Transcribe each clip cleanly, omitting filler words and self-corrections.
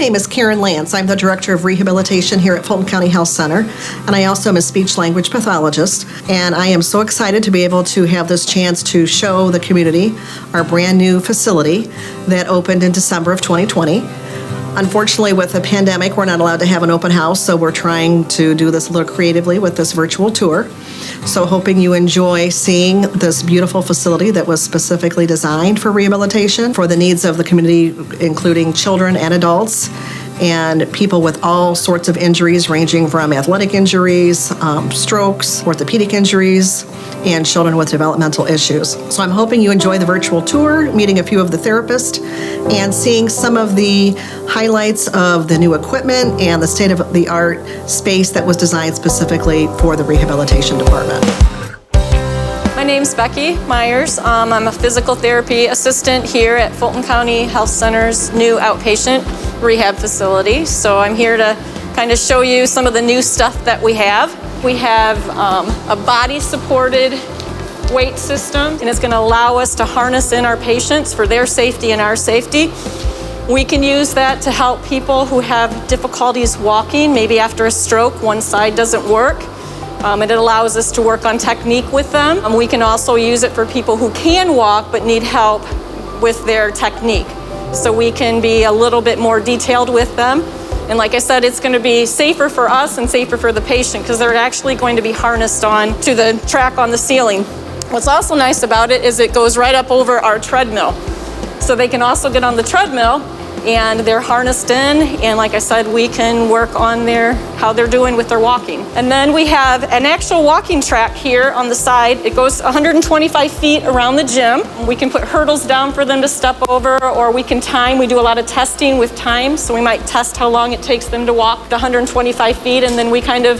name is Karen Lance. I'm the Director of Rehabilitation here at Fulton County Health Center, and I also am a speech-language pathologist. And I am so excited to be able to have this chance to show the community our brand new facility that opened in December of 2020. Unfortunately, with the pandemic, we're not allowed to have an open house, so we're trying to do this a little creatively with this virtual tour. So hoping you enjoy seeing this beautiful facility that was specifically designed for rehabilitation for the needs of the community, including children and adults, and people with all sorts of injuries ranging from athletic injuries, strokes, orthopedic injuries, and children with developmental issues. So I'm hoping you enjoy the virtual tour, meeting a few of the therapists, and seeing some of the highlights of the new equipment and the state-of-the-art space that was designed specifically for the rehabilitation department. My name's Becky Myers. I'm a physical therapy assistant here at Fulton County Health Center's new outpatient rehab facility. So I'm here to kind of show you some of the new stuff that we have. We have a body-supported weight system, and it's going to allow us to harness in our patients for their safety and our safety. We can use that to help people who have difficulties walking, maybe after a stroke, one side doesn't work. It allows us to work on technique with them. We can also use it for people who can walk but need help with their technique. So we can be a little bit more detailed with them. And like I said, it's going to be safer for us and safer for the patient because they're actually going to be harnessed on to the track on the ceiling. What's also nice about it is it goes right up over our treadmill. So they can also get on the treadmill and they're harnessed in, and like I said, we can work on how they're doing with their walking. And then we have an actual walking track here on the side. It goes 125 feet around the gym. We can put hurdles down for them to step over, or we can time. We do a lot of testing with time, so we might test how long it takes them to walk the 125 feet, and then we kind of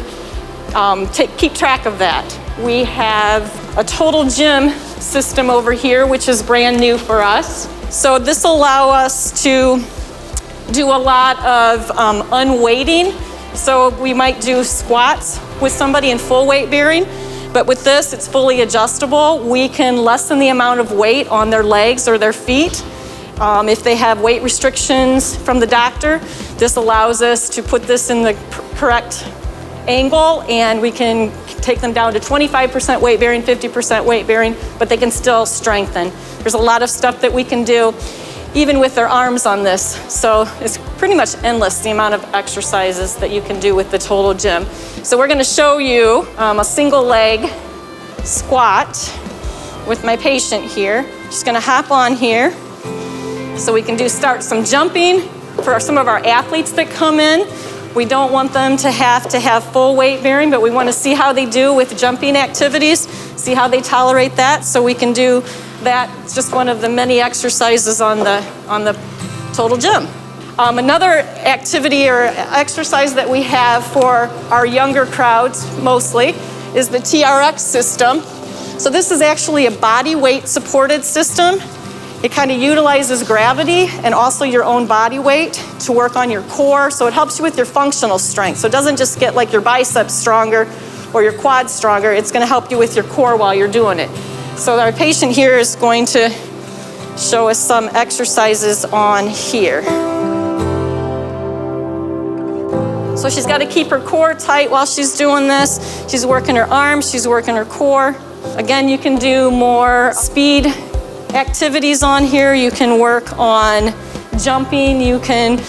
keep track of that. We have a total gym system over here, which is brand new for us. So this will allow us to do a lot of unweighting. So we might do squats with somebody in full weight bearing, but with this, it's fully adjustable. We can lessen the amount of weight on their legs or their feet. If they have weight restrictions from the doctor, this allows us to put this in the correct angle, and we can take them down to 25% weight bearing, 50% weight bearing, but they can still strengthen. There's a lot of stuff that we can do, even with their arms on this. So it's pretty much endless, the amount of exercises that you can do with the total gym. So we're gonna show you a single leg squat with my patient here. Just gonna hop on here so we can start some jumping for some of our athletes that come in. We don't want them to have full weight bearing, but we want to see how they do with jumping activities, see how they tolerate that, so we can do that. It's just one of the many exercises on the total gym. Another activity or exercise that we have for our younger crowds mostly is the TRX system. So this is actually a body weight supported system. It kind of utilizes gravity and also your own body weight to work on your core. So it helps you with your functional strength. So it doesn't just get like your biceps stronger or your quads stronger. It's going to help you with your core while you're doing it. So our patient here is going to show us some exercises on here. So she's got to keep her core tight while she's doing this. She's working her arms, she's working her core. Again, you can do more speed activities on here. You can work on jumping. You can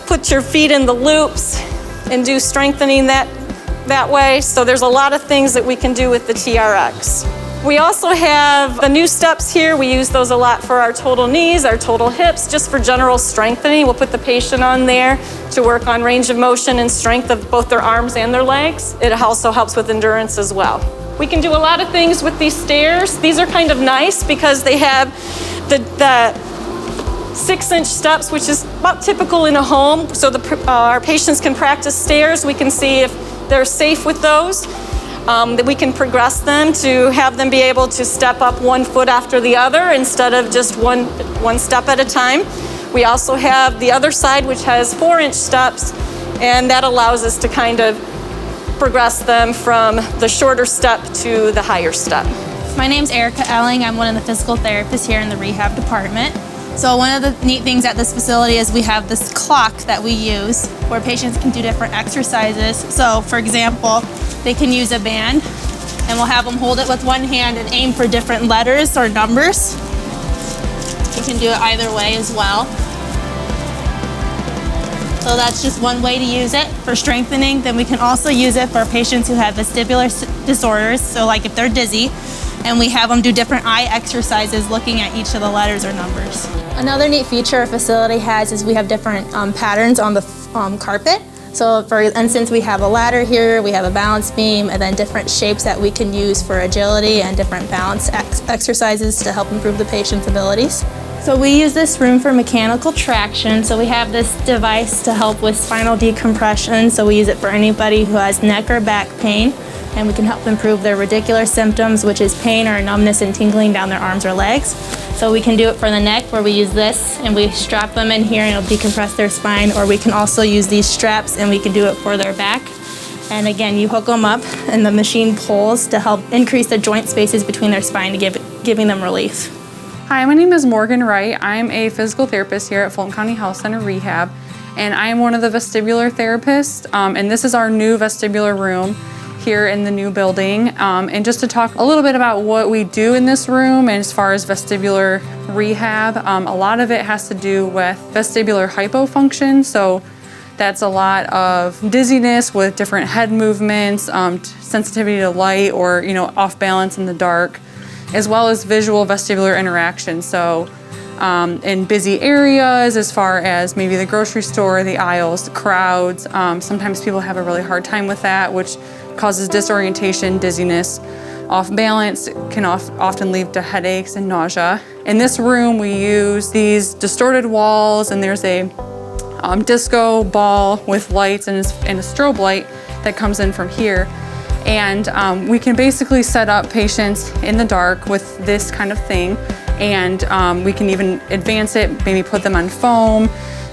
put your feet in the loops and do strengthening that way. So there's a lot of things that we can do with the TRX. We also have the new steps here. We use those a lot for our total knees, our total hips, just for general strengthening. We'll put the patient on there to work on range of motion and strength of both their arms and their legs. It also helps with endurance as well. We can do a lot of things with these stairs. These are kind of nice because they have the 6-inch steps, which is about typical in a home. So our patients can practice stairs. We can see if they're safe with those. That we can progress them to have them be able to step up one foot after the other instead of just one step at a time. We also have the other side, which has 4-inch steps, and that allows us to kind of progress them from the shorter step to the higher step. My name's Erica Elling. I'm one of the physical therapists here in the rehab department. So one of the neat things at this facility is we have this clock that we use where patients can do different exercises. So for example, they can use a band and we'll have them hold it with one hand and aim for different letters or numbers. You can do it either way as well. So that's just one way to use it for strengthening. Then we can also use it for patients who have vestibular disorders. So like if they're dizzy, and we have them do different eye exercises looking at each of the letters or numbers. Another neat feature our facility has is we have different patterns on the carpet. So for instance, we have a ladder here, we have a balance beam, and then different shapes that we can use for agility and different balance exercises to help improve the patient's abilities. So we use this room for mechanical traction. So we have this device to help with spinal decompression. So we use it for anybody who has neck or back pain, and we can help improve their radicular symptoms, which is pain or numbness and tingling down their arms or legs. So we can do it for the neck, where we use this and we strap them in here and it'll decompress their spine, or we can also use these straps and we can do it for their back. And again, you hook them up and the machine pulls to help increase the joint spaces between their spine, giving them relief. Hi, my name is Morgan Wright. I'm a physical therapist here at Fulton County Health Center Rehab, and I am one of the vestibular therapists, and this is our new vestibular room here in the new building. And just to talk a little bit about what we do in this room and as far as vestibular rehab, a lot of it has to do with vestibular hypofunction. So that's a lot of dizziness with different head movements, sensitivity to light, or off balance in the dark, as well as visual vestibular interaction. So in busy areas, as far as maybe the grocery store, the aisles, the crowds, sometimes people have a really hard time with that, which causes disorientation, dizziness, off balance, can often lead to headaches and nausea. In this room, we use these distorted walls, and there's a disco ball with lights and a strobe light that comes in from here. And we can basically set up patients in the dark with this kind of thing, and we can even advance it, maybe put them on foam,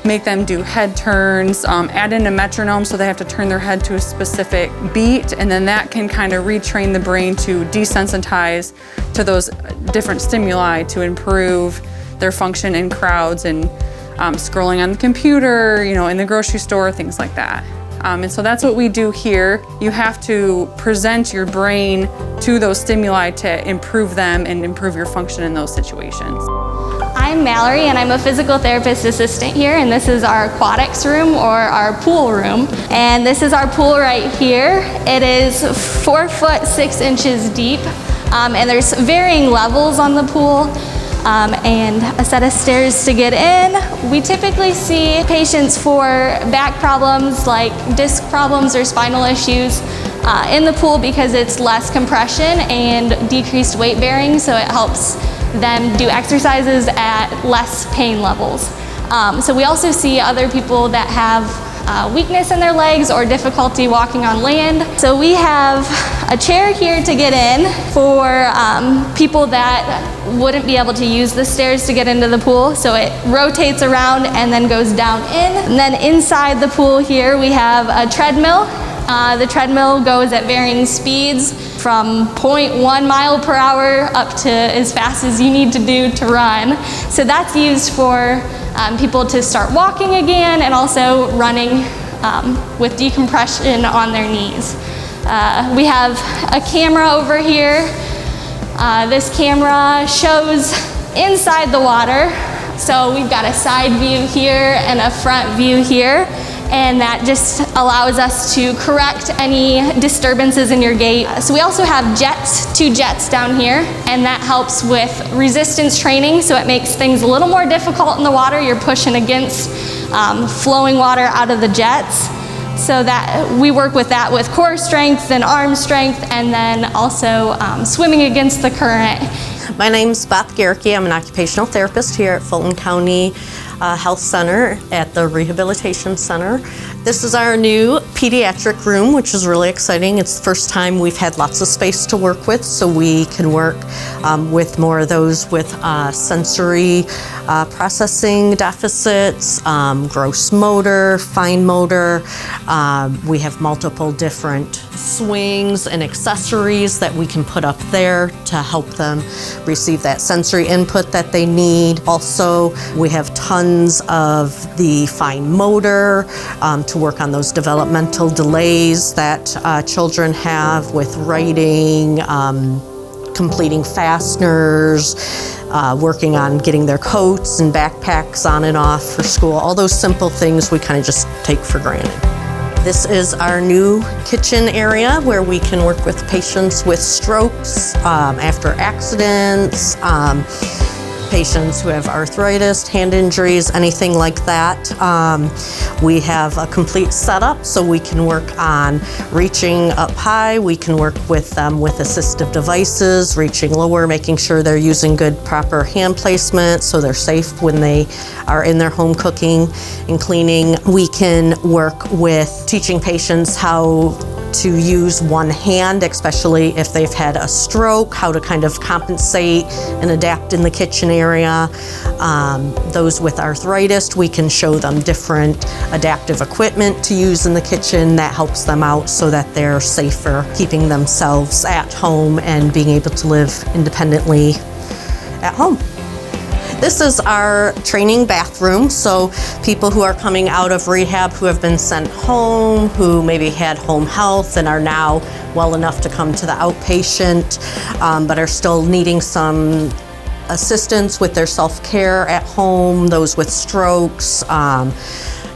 make them do head turns, add in a metronome so they have to turn their head to a specific beat, and then that can kind of retrain the brain to desensitize to those different stimuli to improve their function in crowds and scrolling on the computer, in the grocery store, things like that. And so that's what we do here. You have to present your brain to those stimuli to improve them and improve your function in those situations. I'm Mallory, and I'm a physical therapist assistant here, and this is our aquatics room, or our pool room. And this is our pool right here. It is 4 foot 6 inches deep, and there's varying levels on the pool. And a set of stairs to get in. We typically see patients for back problems like disc problems or spinal issues in the pool because it's less compression and decreased weight bearing, so it helps them do exercises at less pain levels. So we also see other people that have weakness in their legs or difficulty walking on land. So we have a chair here to get in for people that wouldn't be able to use the stairs to get into the pool. So it rotates around and then goes down in. And then inside the pool here we have a treadmill. The treadmill goes at varying speeds from 0.1 mile per hour up to as fast as you need to do to run. So that's used for people to start walking again and also running with decompression on their knees. We have a camera over here. This camera shows inside the water. So we've got a side view here and a front view here. And that just allows us to correct any disturbances in your gait. So we also have two jets down here, and that helps with resistance training, so it makes things a little more difficult in the water. You're pushing against flowing water out of the jets. So that we work with that with core strength and arm strength, and then also swimming against the current. My name's Beth Garricky. I'm an occupational therapist here at Fulton County Health Center at the Rehabilitation Center. This is our new pediatric room, which is really exciting. It's the first time we've had lots of space to work with, so we can work with more of those with sensory processing deficits, gross motor, fine motor. We have multiple different swings and accessories that we can put up there to help them receive that sensory input that they need. Also, we have tons of the fine motor to work on those developmental delays that children have with writing, completing fasteners, working on getting their coats and backpacks on and off for school. All those simple things we kind of just take for granted. This is our new kitchen area where we can work with patients with strokes, after accidents, patients who have arthritis, hand injuries, anything like that. We have a complete setup, so we can work on reaching up high. We can work with them with assistive devices, reaching lower, making sure they're using good, proper hand placement so they're safe when they are in their home cooking and cleaning. We can work with teaching patients how to use one hand, especially if they've had a stroke, how to kind of compensate and adapt in the kitchen area. Those with arthritis, we can show them different adaptive equipment to use in the kitchen that helps them out so that they're safer, keeping themselves at home and being able to live independently at home. This is our training bathroom, so people who are coming out of rehab who have been sent home, who maybe had home health and are now well enough to come to the outpatient, but are still needing some assistance with their self-care at home, those with strokes,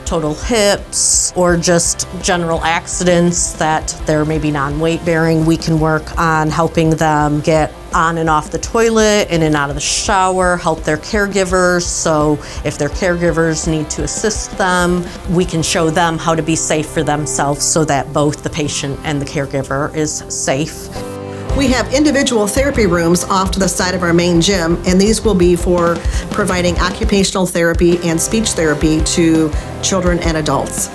total hips, or just general accidents that they're maybe non-weight bearing. We can work on helping them get on and off the toilet, in and out of the shower, help their caregivers. So if their caregivers need to assist them, we can show them how to be safe for themselves so that both the patient and the caregiver is safe. We have individual therapy rooms off to the side of our main gym, and these will be for providing occupational therapy and speech therapy to children and adults.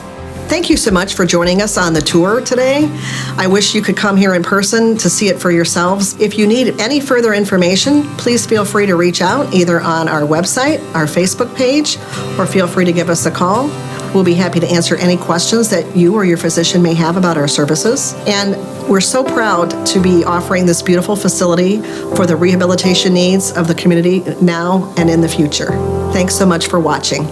Thank you so much for joining us on the tour today. I wish you could come here in person to see it for yourselves. If you need any further information, please feel free to reach out either on our website, our Facebook page, or feel free to give us a call. We'll be happy to answer any questions that you or your physician may have about our services. And we're so proud to be offering this beautiful facility for the rehabilitation needs of the community now and in the future. Thanks so much for watching.